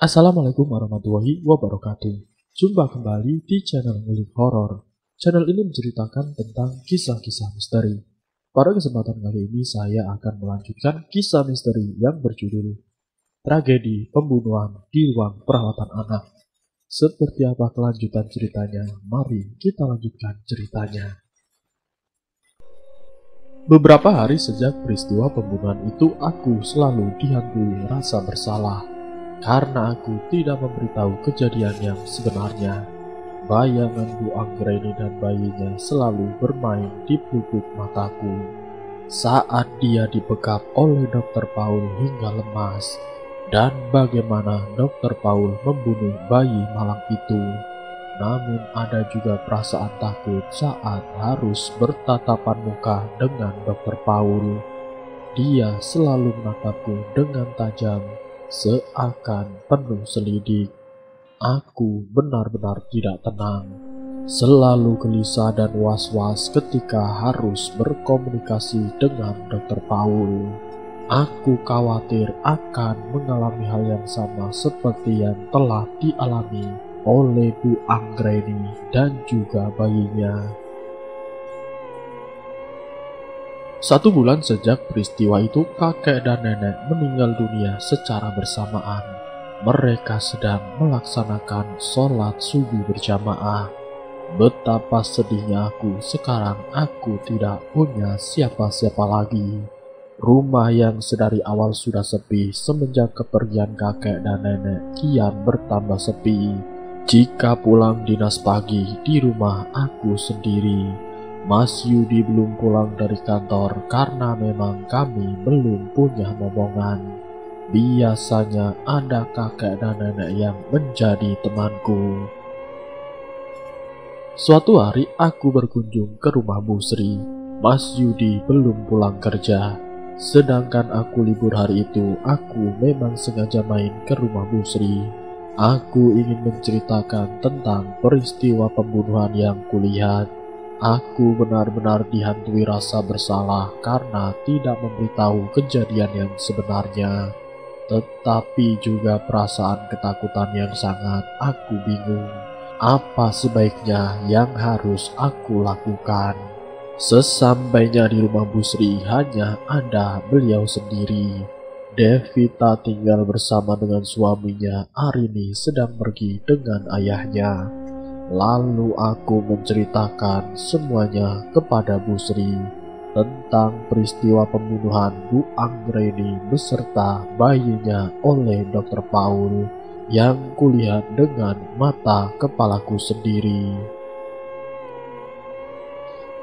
Assalamualaikum warahmatullahi wabarakatuh. Jumpa kembali di channel Ngulik Horor. Channel ini menceritakan tentang kisah-kisah misteri. Pada kesempatan kali ini saya akan melanjutkan kisah misteri yang berjudul Tragedi Pembunuhan di Ruang Perawatan Anak. Seperti apa kelanjutan ceritanya? Mari kita lanjutkan ceritanya. Beberapa hari sejak peristiwa pembunuhan itu, aku selalu dihantui rasa bersalah karena aku tidak memberitahu kejadian yang sebenarnya. Bayangan Bu Anggraini dan bayinya selalu bermain di pelupuk mataku saat dia dibekap oleh Dr. Paul hingga lemas, dan bagaimana Dr. Paul membunuh bayi malang itu. Namun ada juga perasaan takut saat harus bertatapan muka dengan Dr. Paul. Dia selalu menatapku dengan tajam, seakan penuh selidik. Aku benar-benar tidak tenang, selalu gelisah dan was-was ketika harus berkomunikasi dengan Dr. Paul. Aku khawatir akan mengalami hal yang sama seperti yang telah dialami oleh Bu Anggraini dan juga bayinya. 1 bulan sejak peristiwa itu, kakek dan nenek meninggal dunia secara bersamaan. Mereka sedang melaksanakan sholat subuh berjamaah. Betapa sedihnya aku sekarang aku tidak punya siapa-siapa lagi. Rumah yang sedari awal sudah sepi semenjak kepergian kakek dan nenek kian bertambah sepi. Jika pulang dinas pagi, di rumah aku sendiri. Mas Yudi belum pulang dari kantor karena memang kami belum punya momongan. Biasanya ada kakek dan nenek yang menjadi temanku. Suatu hari aku berkunjung ke rumah Bu Sri. Mas Yudi belum pulang kerja. Sedangkan aku libur hari itu, aku memang sengaja main ke rumah Bu Sri. Aku ingin menceritakan tentang peristiwa pembunuhan yang kulihat. Aku benar-benar dihantui rasa bersalah karena tidak memberitahu kejadian yang sebenarnya. Tetapi juga perasaan ketakutan yang sangat. Aku bingung apa sebaiknya yang harus aku lakukan. Sesampainya di rumah Bu Sri, hanya ada beliau sendiri. Devita tinggal bersama dengan suaminya. Arini sedang pergi dengan ayahnya. Lalu aku menceritakan semuanya kepada Bu Sri tentang peristiwa pembunuhan Bu Anggraini beserta bayinya oleh Dr. Paul yang kulihat dengan mata kepalaku sendiri.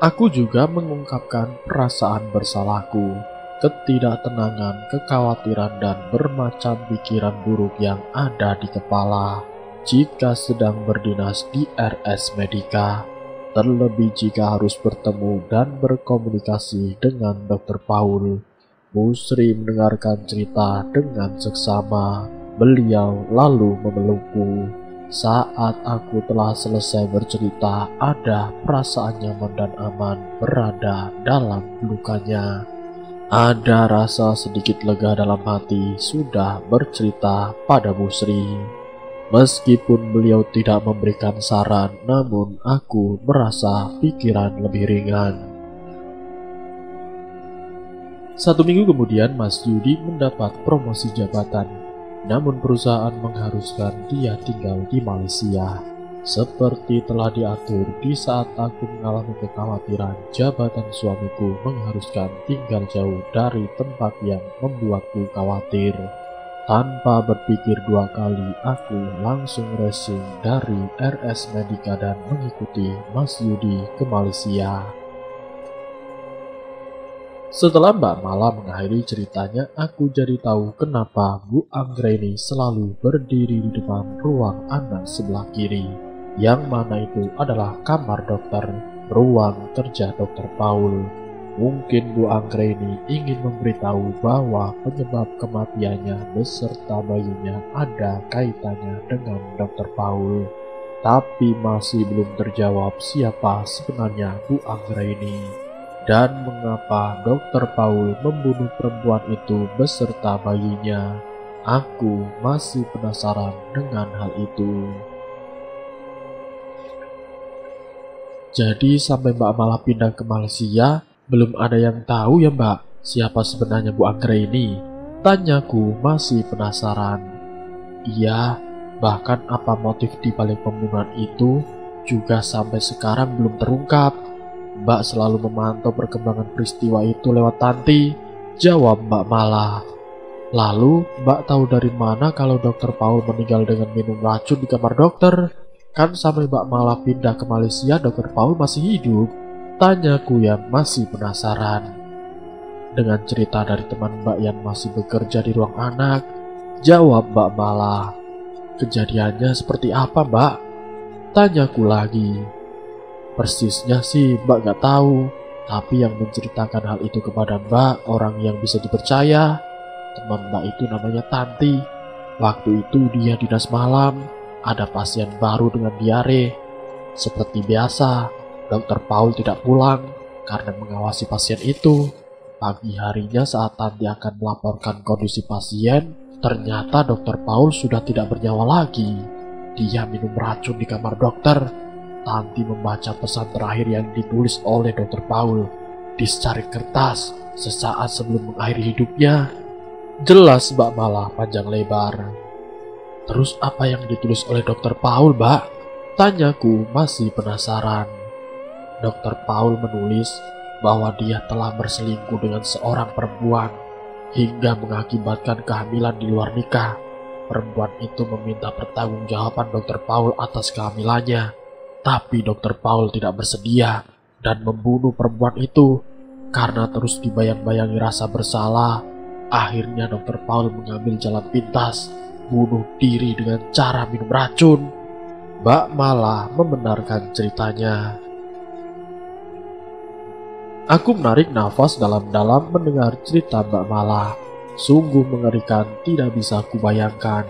Aku juga mengungkapkan perasaan bersalahku, ketidaktenangan, kekhawatiran, dan bermacam pikiran buruk yang ada di kepala jika sedang berdinas di RS Medika, terlebih jika harus bertemu dan berkomunikasi dengan Dr. Paul. Bu Sri mendengarkan cerita dengan seksama. Beliau lalu memelukku. Saat aku telah selesai bercerita, ada perasaan nyaman dan aman berada dalam pelukannya. Ada rasa sedikit lega dalam hati sudah bercerita pada Bu Sri. Meskipun beliau tidak memberikan saran, namun aku merasa pikiran lebih ringan. 1 minggu kemudian, Mas Yudi mendapat promosi jabatan. Namun perusahaan mengharuskan dia tinggal di Malaysia. Seperti telah diatur, di saat aku mengalami kekhawatiran, jabatan suamiku mengharuskan tinggal jauh dari tempat yang membuatku khawatir. Tanpa berpikir 2 kali, aku langsung racing dari RS Medika dan mengikuti Mas Yudi ke Malaysia. Setelah Mbak Mala mengakhiri ceritanya, aku jadi tahu kenapa Bu Anggraini selalu berdiri di depan ruang anak sebelah kiri, yang mana itu adalah kamar dokter, ruang kerja Dr. Paul. Mungkin Bu Anggraini ingin memberitahu bahwa penyebab kematiannya beserta bayinya ada kaitannya dengan Dr. Paul. Tapi masih belum terjawab siapa sebenarnya Bu Anggraini dan mengapa Dr. Paul membunuh perempuan itu beserta bayinya. Aku masih penasaran dengan hal itu. Jadi sampai Mbak Mala pindah ke Malaysia, belum ada yang tahu ya Mbak, siapa sebenarnya Bu Anggrek ini? Tanyaku masih penasaran. Iya, bahkan apa motif di balik pembunuhan itu juga sampai sekarang belum terungkap. Mbak selalu memantau perkembangan peristiwa itu lewat Tanti, jawab Mbak Mala. Lalu, Mbak tahu dari mana kalau Dokter Paul meninggal dengan minum racun di kamar dokter? Kan sampai Mbak Mala pindah ke Malaysia, Dokter Paul masih hidup. Tanyaku yang masih penasaran. Dengan cerita dari teman Mbak yang masih bekerja di ruang anak, jawab Mbak Mala. Kejadiannya seperti apa Mbak? Tanyaku lagi. Persisnya sih Mbak gak tahu, tapi yang menceritakan hal itu kepada Mbak orang yang bisa dipercaya. Teman Mbak itu namanya Tanti. Waktu itu dia dinas malam, ada pasien baru dengan diare. Seperti biasa, Dokter Paul tidak pulang karena mengawasi pasien itu. Pagi harinya saat Tanti akan melaporkan kondisi pasien, ternyata Dokter Paul sudah tidak bernyawa lagi. Dia minum racun di kamar dokter. Tanti membaca pesan terakhir yang ditulis oleh Dokter Paul di secari kertas sesaat sebelum mengakhiri hidupnya. Jelas Mbak Mala panjang lebar. Terus apa yang ditulis oleh Dokter Paul, Mbak? Tanyaku masih penasaran. Dokter Paul menulis bahwa dia telah berselingkuh dengan seorang perempuan hingga mengakibatkan kehamilan di luar nikah. Perempuan itu meminta pertanggungjawaban Dokter Paul atas kehamilannya, tapi Dokter Paul tidak bersedia dan membunuh perempuan itu. Karena terus dibayang-bayangi rasa bersalah, akhirnya Dokter Paul mengambil jalan pintas, bunuh diri dengan cara minum racun. Mbak Mala membenarkan ceritanya. Aku menarik nafas dalam-dalam mendengar cerita Mbak Mala. Sungguh mengerikan, tidak bisa kubayangkan.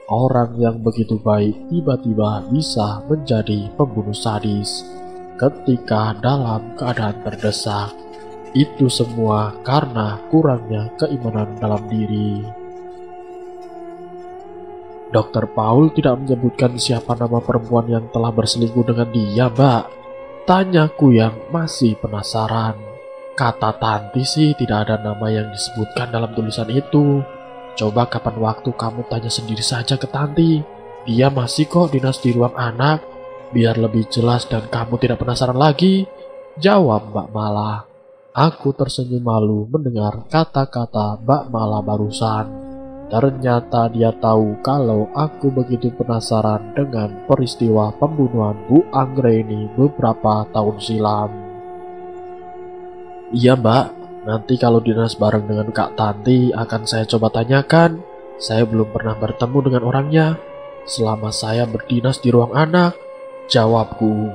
Orang yang begitu baik tiba-tiba bisa menjadi pembunuh sadis ketika dalam keadaan terdesak. Itu semua karena kurangnya keimanan dalam diri. Dokter Paul tidak menyebutkan siapa nama perempuan yang telah berselingkuh dengan dia, Mbak. Tanyaku yang masih penasaran. Kata Tanti sih tidak ada nama yang disebutkan dalam tulisan itu. Coba kapan waktu kamu tanya sendiri saja ke Tanti. Dia masih kok dinas di ruang anak. Biar lebih jelas dan kamu tidak penasaran lagi, jawab Mbak Mala. Aku tersenyum malu mendengar kata-kata Mbak Mala barusan. Ternyata dia tahu kalau aku begitu penasaran dengan peristiwa pembunuhan Bu Anggrek ini beberapa tahun silam. Iya Mbak, nanti kalau dinas bareng dengan Kak Tanti akan saya coba tanyakan. Saya belum pernah bertemu dengan orangnya selama saya berdinas di ruang anak, jawabku.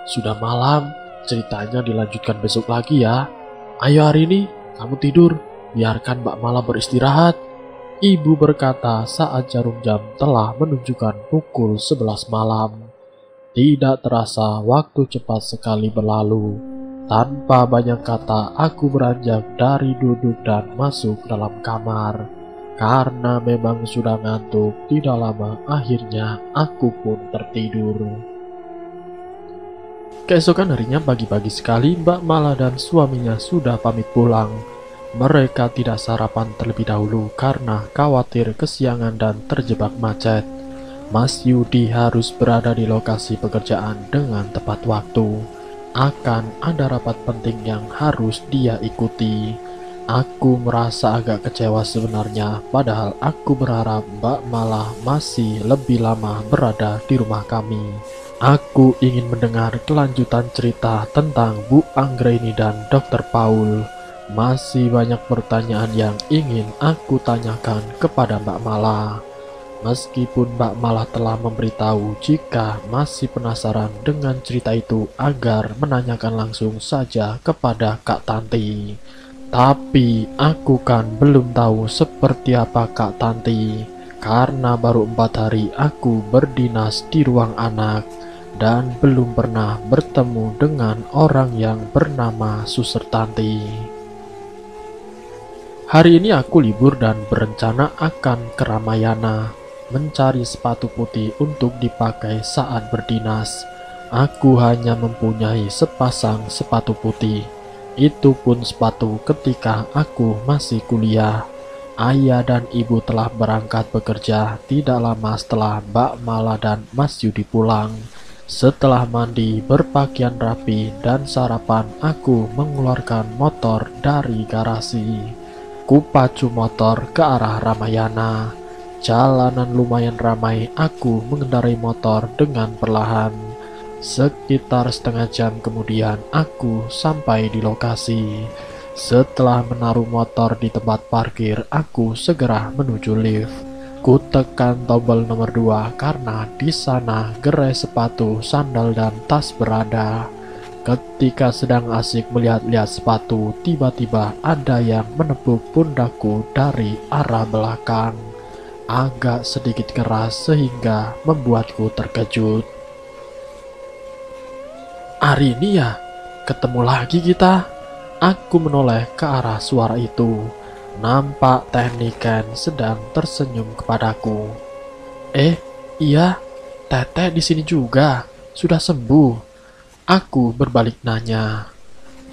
Sudah malam, ceritanya dilanjutkan besok lagi ya. Ayo hari ini kamu tidur, biarkan Mbak Mala beristirahat. Ibu berkata saat jarum jam telah menunjukkan pukul 11 malam. Tidak terasa waktu cepat sekali berlalu. Tanpa banyak kata aku beranjak dari duduk dan masuk dalam kamar. Karena memang sudah ngantuk, tidak lama akhirnya aku pun tertidur. Keesokan harinya pagi-pagi sekali Mbak Mala dan suaminya sudah pamit pulang. Mereka tidak sarapan terlebih dahulu karena khawatir kesiangan dan terjebak macet. Mas Yudi harus berada di lokasi pekerjaan dengan tepat waktu. Akan ada rapat penting yang harus dia ikuti. Aku merasa agak kecewa sebenarnya, padahal aku berharap Mbak Mala masih lebih lama berada di rumah kami. Aku ingin mendengar kelanjutan cerita tentang Bu Anggrek ini dan Dokter Paul. Masih banyak pertanyaan yang ingin aku tanyakan kepada Mbak Mala. Meskipun Mbak Mala telah memberitahu jika masih penasaran dengan cerita itu agar menanyakan langsung saja kepada Kak Tanti. Tapi aku kan belum tahu seperti apa Kak Tanti, karena baru 4 hari aku berdinas di ruang anak dan belum pernah bertemu dengan orang yang bernama Suster Tanti. Hari ini aku libur dan berencana akan ke Ramayana, mencari sepatu putih untuk dipakai saat berdinas. Aku hanya mempunyai sepasang sepatu putih. Itu pun sepatu ketika aku masih kuliah. Ayah dan ibu telah berangkat bekerja tidak lama setelah Mbak Mala dan Mas Yudi pulang. Setelah mandi, berpakaian rapi, dan sarapan, aku mengeluarkan motor dari garasi. Kupacu motor ke arah Ramayana. Jalanan lumayan ramai, aku mengendarai motor dengan perlahan. Sekitar setengah jam kemudian, aku sampai di lokasi. Setelah menaruh motor di tempat parkir, aku segera menuju lift. Ku tekan tombol nomor 2 karena di sana gerai sepatu, sandal, dan tas berada. Ketika sedang asik melihat-lihat sepatu, tiba-tiba ada yang menepuk pundakku dari arah belakang. Agak sedikit keras sehingga membuatku terkejut. Hari ini ya, ketemu lagi kita. Aku menoleh ke arah suara itu. Nampak Teh Niken sedang tersenyum kepadaku. Iya, Teteh di sini juga. Sudah sembuh. Aku berbalik nanya.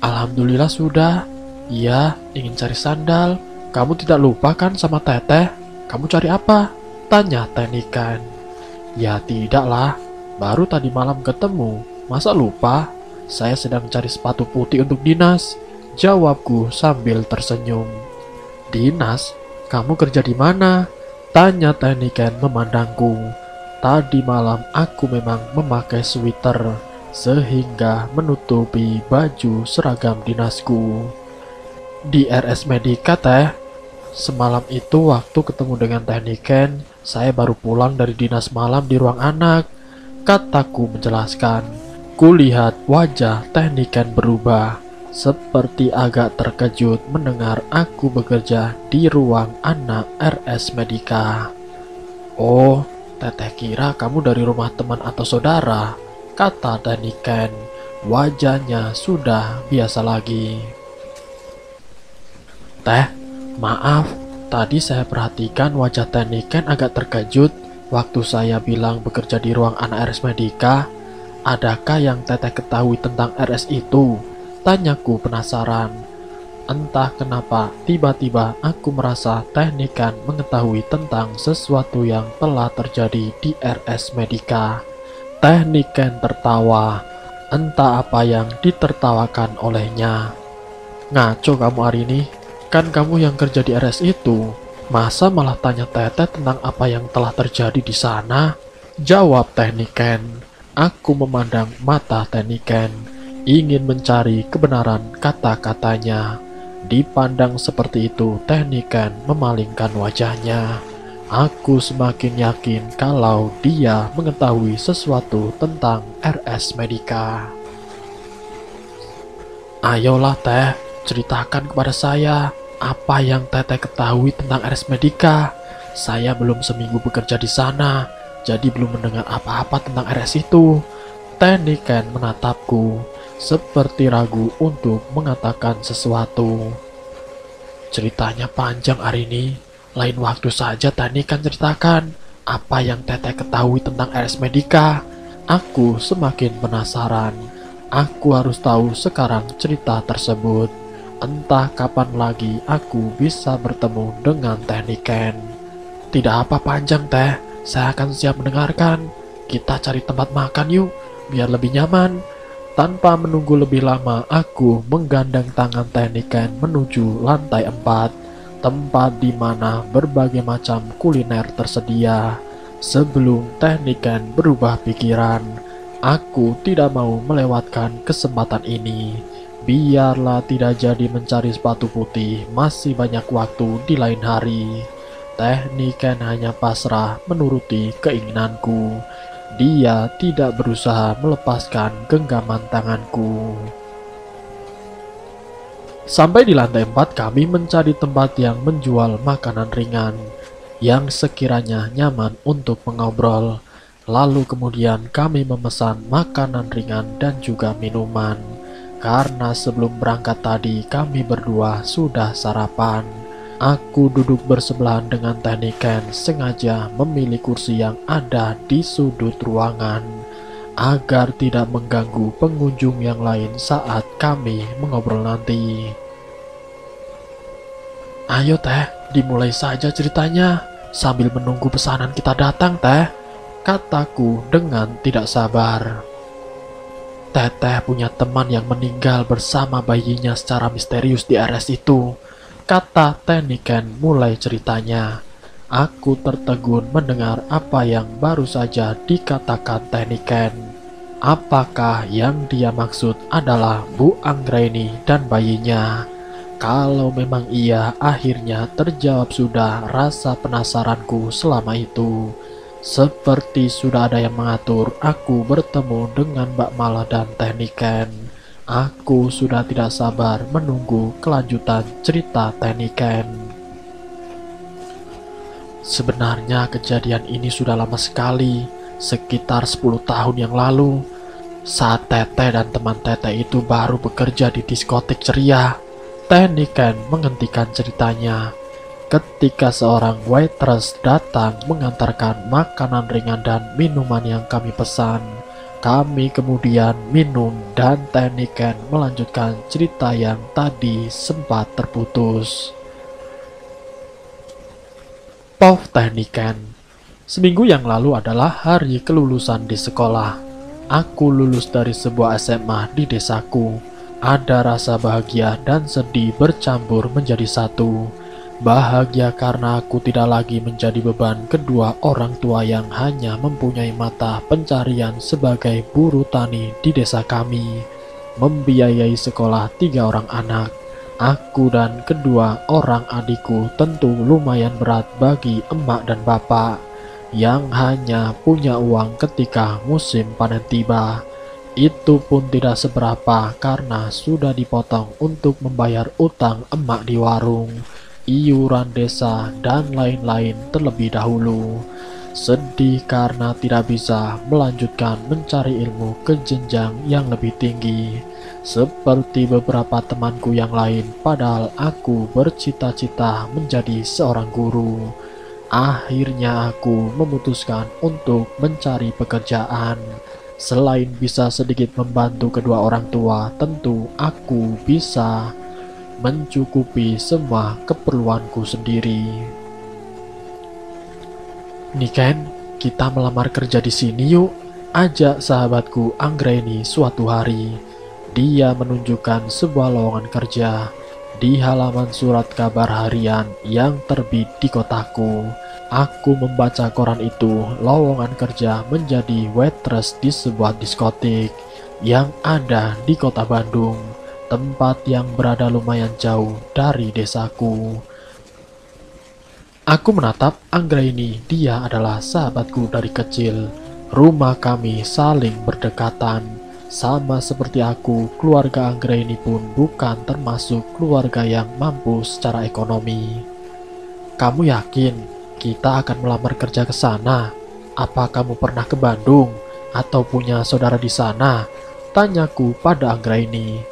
Alhamdulillah sudah. Iya, ingin cari sandal. Kamu tidak lupa kan sama Teteh? Kamu cari apa? Tanya Teh Niken. Ya tidaklah, baru tadi malam ketemu. Masa lupa? Saya sedang cari sepatu putih untuk dinas. Jawabku sambil tersenyum. Dinas? Kamu kerja di mana? Tanya Teh Niken memandangku. Tadi malam aku memang memakai sweater, sehingga menutupi baju seragam dinasku. Di RS Medika, Teh. Semalam itu waktu ketemu dengan Teh Niken, saya baru pulang dari dinas malam di ruang anak. Kataku menjelaskan. Kulihat wajah Teh Niken berubah, seperti agak terkejut mendengar aku bekerja di ruang anak RS Medika. Oh, Teteh kira kamu dari rumah teman atau saudara, kata Teh Niken. Wajahnya sudah biasa lagi. Teh, maaf, tadi saya perhatikan wajah Teh Niken agak terkejut waktu saya bilang bekerja di ruang anak RS Medika. Adakah yang Teteh ketahui tentang RS itu? Tanyaku penasaran. Entah kenapa, tiba-tiba aku merasa Teh Niken mengetahui tentang sesuatu yang telah terjadi di RS Medika. Teh Niken tertawa, entah apa yang ditertawakan olehnya. Ngaco kamu hari ini, kan kamu yang kerja di RS itu. Masa malah tanya Teteh tentang apa yang telah terjadi di sana? Jawab Teh Niken. Aku memandang mata Teh Niken, ingin mencari kebenaran kata-katanya. Dipandang seperti itu, Teh Niken memalingkan wajahnya. Aku semakin yakin kalau dia mengetahui sesuatu tentang RS Medika. Ayolah Teh, ceritakan kepada saya apa yang Teteh ketahui tentang RS Medika. Saya belum seminggu bekerja di sana, jadi belum mendengar apa-apa tentang RS itu. Teh Niken menatapku, seperti ragu untuk mengatakan sesuatu. Ceritanya panjang hari ini. Lain waktu saja Teh Niken ceritakan apa yang Teteh ketahui tentang RS Medika. Aku semakin penasaran. Aku harus tahu sekarang cerita tersebut. Entah kapan lagi aku bisa bertemu dengan Teh Niken. Tidak apa panjang Teh, saya akan siap mendengarkan. Kita cari tempat makan yuk, biar lebih nyaman. Tanpa menunggu lebih lama, aku menggandeng tangan Teh Niken menuju lantai 4, tempat di mana berbagai macam kuliner tersedia. Sebelum Teh Niken berubah pikiran, aku tidak mau melewatkan kesempatan ini. Biarlah tidak jadi mencari sepatu putih, masih banyak waktu di lain hari. Teh Niken hanya pasrah menuruti keinginanku. Dia tidak berusaha melepaskan genggaman tanganku. Sampai di lantai 4, kami mencari tempat yang menjual makanan ringan yang sekiranya nyaman untuk mengobrol. Lalu kemudian kami memesan makanan ringan dan juga minuman. Karena sebelum berangkat tadi kami berdua sudah sarapan. Aku duduk bersebelahan dengan Teh Niken, sengaja memilih kursi yang ada di sudut ruangan agar tidak mengganggu pengunjung yang lain saat kami mengobrol nanti. Ayo Teh, dimulai saja ceritanya sambil menunggu pesanan kita datang Teh, kataku dengan tidak sabar. Teteh punya teman yang meninggal bersama bayinya secara misterius di RS itu, kata Teh Niken mulai ceritanya. Aku tertegun mendengar apa yang baru saja dikatakan Teh Niken. Apakah yang dia maksud adalah Bu Anggraini dan bayinya? Kalau memang iya, akhirnya terjawab sudah rasa penasaranku selama itu. Seperti sudah ada yang mengatur, aku bertemu dengan Mbak Mala dan Teh Niken. Aku sudah tidak sabar menunggu kelanjutan cerita Teh Niken. Sebenarnya kejadian ini sudah lama sekali, sekitar 10 tahun yang lalu, saat Teteh dan teman Teteh itu baru bekerja di diskotik ceria. Teh Niken menghentikan ceritanya ketika seorang waitress datang mengantarkan makanan ringan dan minuman yang kami pesan. Kami kemudian minum dan Teh Niken melanjutkan cerita yang tadi sempat terputus. Pov Teh Niken. Seminggu yang lalu adalah hari kelulusan di sekolah. Aku lulus dari sebuah SMA di desaku. Ada rasa bahagia dan sedih bercampur menjadi satu. Bahagia karena aku tidak lagi menjadi beban kedua orang tua yang hanya mempunyai mata pencarian sebagai buruh tani di desa kami, membiayai sekolah 3 orang anak. Aku dan kedua orang adikku tentu lumayan berat bagi emak dan bapak yang hanya punya uang ketika musim panen tiba. Itu pun tidak seberapa karena sudah dipotong untuk membayar utang emak di warung, iuran desa, dan lain-lain terlebih dahulu. Sedih karena tidak bisa melanjutkan mencari ilmu ke jenjang yang lebih tinggi, seperti beberapa temanku yang lain, padahal aku bercita-cita menjadi seorang guru. Akhirnya aku memutuskan untuk mencari pekerjaan. Selain bisa sedikit membantu kedua orang tua, tentu aku bisa mencukupi semua keperluanku sendiri. Niken, kita melamar kerja di sini yuk, ajak sahabatku Anggraini suatu hari. Dia menunjukkan sebuah lowongan kerja di halaman surat kabar harian yang terbit di kotaku. Aku membaca koran itu, lowongan kerja menjadi waitress di sebuah diskotik yang ada di kota Bandung, tempat yang berada lumayan jauh dari desaku. Aku menatap Anggraini, dia adalah sahabatku dari kecil. Rumah kami saling berdekatan. Sama seperti aku, keluarga Anggraini pun bukan termasuk keluarga yang mampu secara ekonomi. Kamu yakin kita akan melamar kerja ke sana? Apa kamu pernah ke Bandung atau punya saudara di sana? Tanyaku pada Anggraini.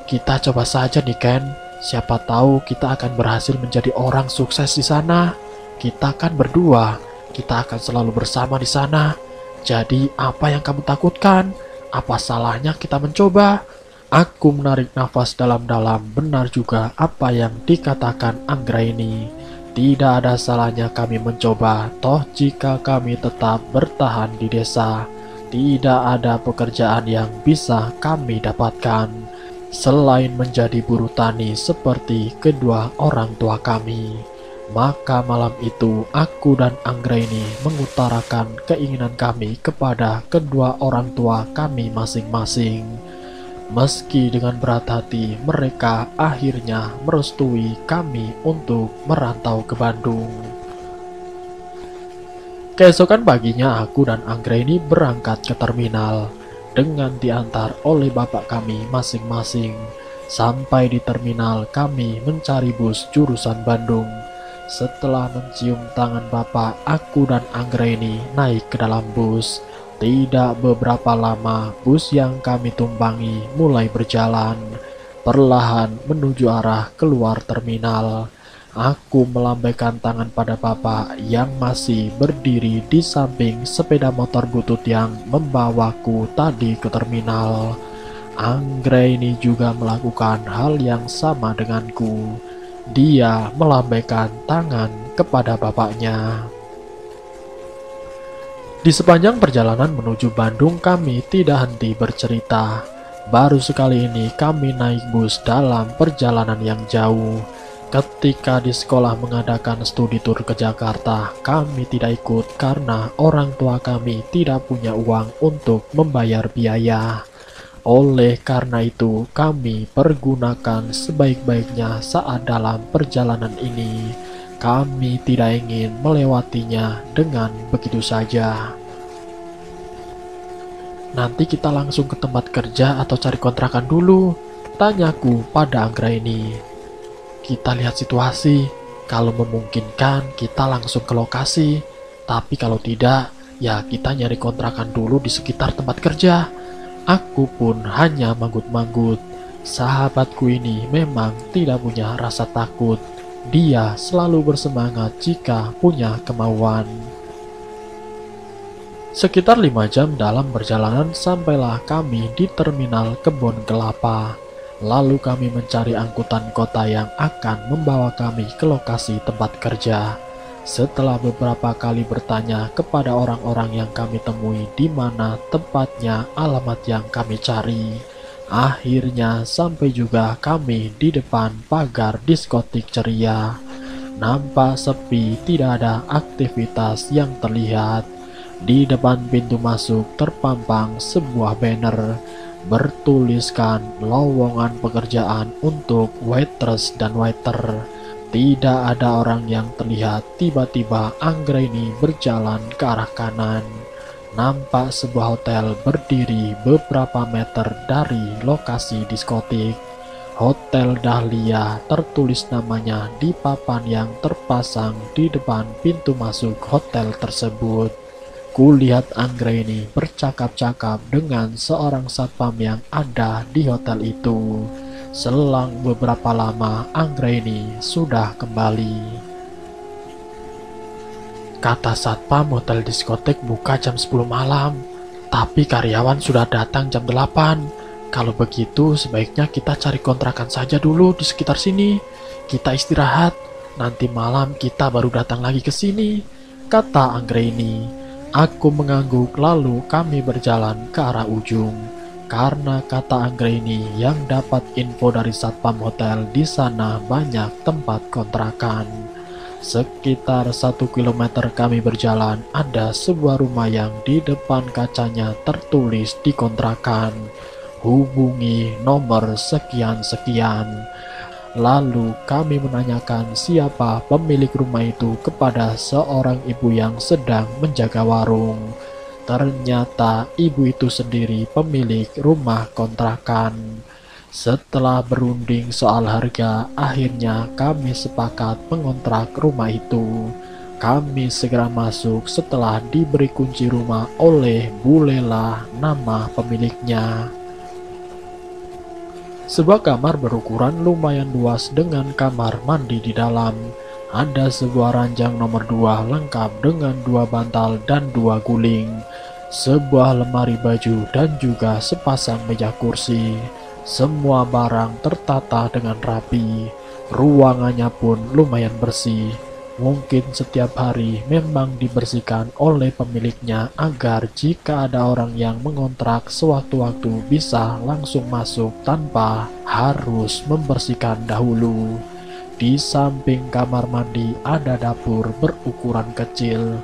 Kita coba saja nih Ken, siapa tahu kita akan berhasil menjadi orang sukses di sana. Kita kan berdua, kita akan selalu bersama di sana. Jadi apa yang kamu takutkan? Apa salahnya kita mencoba? Aku menarik nafas dalam-dalam. Benar juga apa yang dikatakan Anggraini. Tidak ada salahnya kami mencoba, toh jika kami tetap bertahan di desa, tidak ada pekerjaan yang bisa kami dapatkan selain menjadi buruh tani seperti kedua orang tua kami. Maka malam itu aku dan Anggraini mengutarakan keinginan kami kepada kedua orang tua kami masing-masing. Meski dengan berat hati, mereka akhirnya merestui kami untuk merantau ke Bandung. Keesokan paginya aku dan Anggraini berangkat ke terminal dengan diantar oleh bapak kami masing-masing. Sampai di terminal kami mencari bus jurusan Bandung. Setelah mencium tangan bapak, aku dan Anggraini naik ke dalam bus. Tidak beberapa lama, bus yang kami tumpangi mulai berjalan perlahan menuju arah keluar terminal. Aku melambaikan tangan pada Bapak yang masih berdiri di samping sepeda motor butut yang membawaku tadi ke terminal. Anggraini juga melakukan hal yang sama denganku. Dia melambaikan tangan kepada bapaknya. Di sepanjang perjalanan menuju Bandung, kami tidak henti bercerita. Baru sekali ini kami naik bus dalam perjalanan yang jauh. Ketika di sekolah mengadakan studi tur ke Jakarta, kami tidak ikut karena orang tua kami tidak punya uang untuk membayar biaya. Oleh karena itu, kami pergunakan sebaik-baiknya saat dalam perjalanan ini. Kami tidak ingin melewatinya dengan begitu saja. Nanti kita langsung ke tempat kerja atau cari kontrakan dulu? Tanyaku pada Anggraini. Kita lihat situasi, kalau memungkinkan kita langsung ke lokasi, tapi kalau tidak, ya kita nyari kontrakan dulu di sekitar tempat kerja. Aku pun hanya manggut-manggut. Sahabatku ini memang tidak punya rasa takut. Dia selalu bersemangat jika punya kemauan. Sekitar 5 jam dalam perjalanan sampailah kami di terminal Kebon Kelapa. Lalu kami mencari angkutan kota yang akan membawa kami ke lokasi tempat kerja. Setelah beberapa kali bertanya kepada orang-orang yang kami temui di mana tempatnya alamat yang kami cari, akhirnya sampai juga kami di depan pagar diskotik ceria. Nampak sepi, tidak ada aktivitas yang terlihat. Di depan pintu masuk terpampang sebuah banner bertuliskan lowongan pekerjaan untuk waitress dan waiter. Tidak ada orang yang terlihat. Tiba-tiba Anggraini berjalan ke arah kanan. Nampak sebuah hotel berdiri beberapa meter dari lokasi diskotik. Hotel Dahlia, tertulis namanya di papan yang terpasang di depan pintu masuk hotel tersebut. Kulihat Anggraini bercakap-cakap dengan seorang satpam yang ada di hotel itu. Selang beberapa lama, Anggraini sudah kembali. Kata satpam, hotel diskotek buka jam 10 malam, tapi karyawan sudah datang jam 8. Kalau begitu, sebaiknya kita cari kontrakan saja dulu di sekitar sini. Kita istirahat, nanti malam kita baru datang lagi ke sini, kata Anggraini. Aku mengangguk, lalu kami berjalan ke arah ujung. Karena kata Anggraini yang dapat info dari satpam hotel, di sana banyak tempat kontrakan. Sekitar 1 kilometer kami berjalan, ada sebuah rumah yang di depan kacanya tertulis di kontrakan, hubungi nomor sekian-sekian. Lalu kami menanyakan siapa pemilik rumah itu kepada seorang ibu yang sedang menjaga warung. Ternyata ibu itu sendiri pemilik rumah kontrakan. Setelah berunding soal harga, akhirnya kami sepakat mengontrak rumah itu. Kami segera masuk setelah diberi kunci rumah oleh Bu Lela, nama pemiliknya. Sebuah kamar berukuran lumayan luas dengan kamar mandi di dalam. Ada sebuah ranjang nomor 2 lengkap dengan 2 bantal dan 2 guling, sebuah lemari baju dan juga sepasang meja kursi. Semua barang tertata dengan rapi. Ruangannya pun lumayan bersih. Mungkin setiap hari memang dibersihkan oleh pemiliknya agar jika ada orang yang mengontrak sewaktu-waktu bisa langsung masuk tanpa harus membersihkan dahulu. Di samping kamar mandi ada dapur berukuran kecil,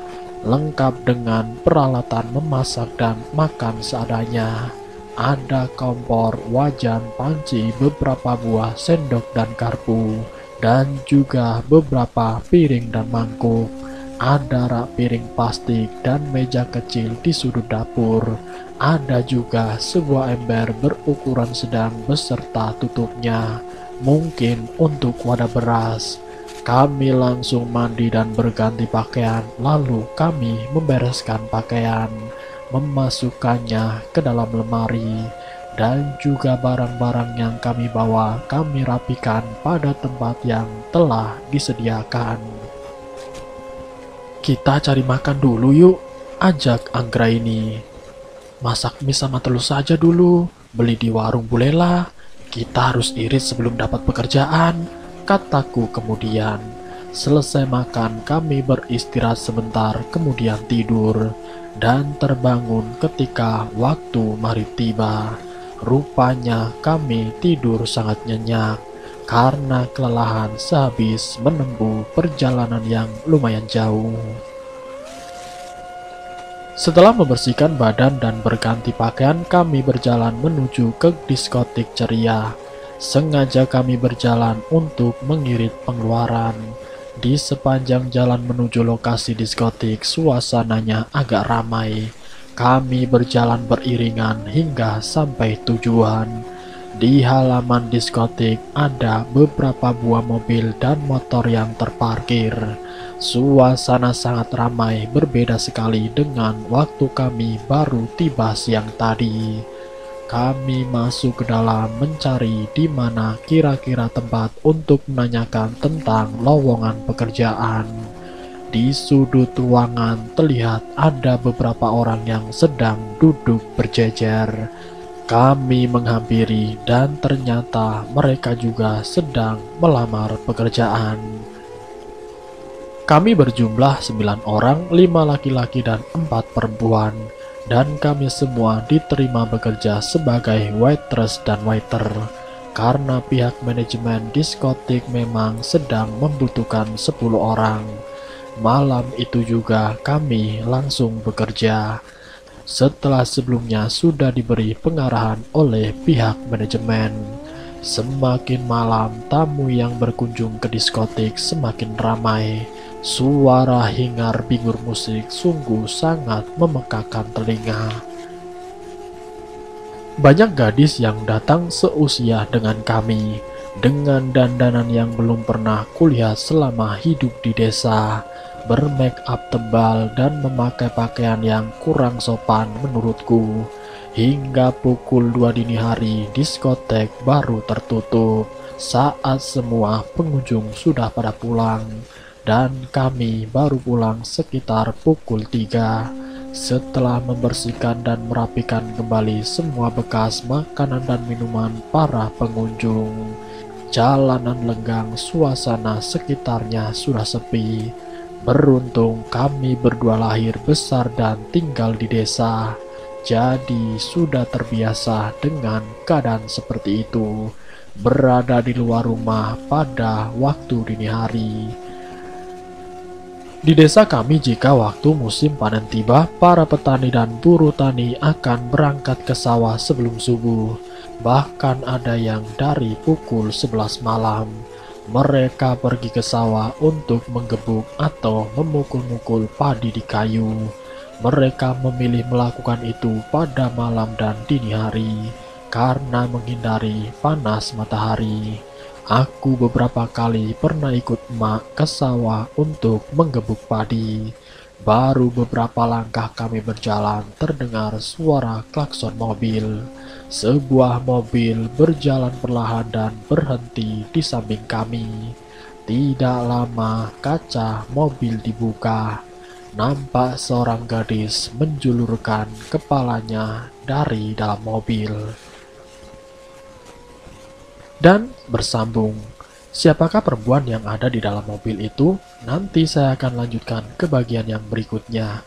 lengkap dengan peralatan memasak dan makan seadanya. Ada kompor, wajan, panci, beberapa buah sendok dan garpu, dan juga beberapa piring dan mangkuk. Ada rak piring plastik dan meja kecil di sudut dapur. Ada juga sebuah ember berukuran sedang beserta tutupnya, mungkin untuk wadah beras. Kami langsung mandi dan berganti pakaian, lalu kami membereskan pakaian, memasukkannya ke dalam lemari. dan juga barang-barang yang kami bawa kami rapikan pada tempat yang telah disediakan. "Kita cari makan dulu yuk," ajak Anggraini. "Masak mie sama telur saja dulu, beli di warung Bulela. Kita harus irit sebelum dapat pekerjaan," kataku kemudian. Selesai makan, kami beristirahat sebentar, kemudian tidur, dan terbangun ketika waktu maghrib tiba. Rupanya kami tidur sangat nyenyak, karena kelelahan sehabis menempuh perjalanan yang lumayan jauh. Setelah membersihkan badan dan berganti pakaian, kami berjalan menuju ke diskotik ceria. Sengaja kami berjalan untuk mengirit pengeluaran. Di sepanjang jalan menuju lokasi diskotik, suasananya agak ramai. Kami berjalan beriringan hingga sampai tujuan. Di halaman diskotik ada beberapa buah mobil dan motor yang terparkir. Suasana sangat ramai, berbeda sekali dengan waktu kami baru tiba siang tadi. Kami masuk ke dalam mencari di mana kira-kira tempat untuk menanyakan tentang lowongan pekerjaan. Di sudut ruangan terlihat ada beberapa orang yang sedang duduk berjejer. Kami menghampiri dan ternyata mereka juga sedang melamar pekerjaan. Kami berjumlah 9 orang, 5 laki-laki dan 4 perempuan. Dan kami semua diterima bekerja sebagai waitress dan waiter, karena pihak manajemen diskotik memang sedang membutuhkan 10 orang. Malam itu juga kami langsung bekerja, setelah sebelumnya sudah diberi pengarahan oleh pihak manajemen. Semakin malam, tamu yang berkunjung ke diskotik semakin ramai. Suara hingar bingur musik sungguh sangat memekakan telinga. Banyak gadis yang datang seusia dengan kami, dengan dandanan yang belum pernah kulihat selama hidup di desa, bermake up tebal dan memakai pakaian yang kurang sopan menurutku. Hingga pukul 2 dini hari, diskotek baru tertutup saat semua pengunjung sudah pada pulang. Dan kami baru pulang sekitar pukul 3 setelah membersihkan dan merapikan kembali semua bekas makanan dan minuman para pengunjung. Jalanan lenggang, suasana sekitarnya sudah sepi. Beruntung kami berdua lahir besar dan tinggal di desa, jadi sudah terbiasa dengan keadaan seperti itu, berada di luar rumah pada waktu dini hari. Di desa kami, jika waktu musim panen tiba, para petani dan buruh tani akan berangkat ke sawah sebelum subuh. Bahkan ada yang dari pukul 11 malam. Mereka pergi ke sawah untuk menggebuk atau memukul-mukul padi di kayu. Mereka memilih melakukan itu pada malam dan dini hari, karena menghindari panas matahari. Aku beberapa kali pernah ikut emak ke sawah untuk menggebuk padi. Baru beberapa langkah kami berjalan, terdengar suara klakson mobil. Sebuah mobil berjalan perlahan dan berhenti di samping kami. Tidak lama kaca mobil dibuka. Nampak seorang gadis menjulurkan kepalanya dari dalam mobil. Dan bersambung, siapakah perempuan yang ada di dalam mobil itu? Nanti saya akan lanjutkan ke bagian yang berikutnya.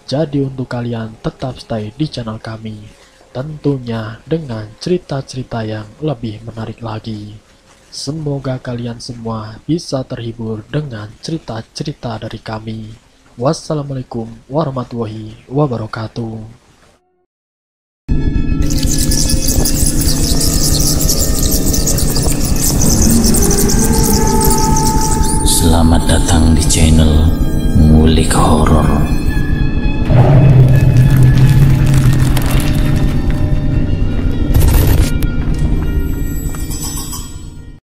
Jadi untuk kalian tetap stay di channel kami, tentunya dengan cerita-cerita yang lebih menarik lagi. Semoga kalian semua bisa terhibur dengan cerita-cerita dari kami. Wassalamualaikum warahmatullahi wabarakatuh. Selamat datang di channel Ngulik Horor.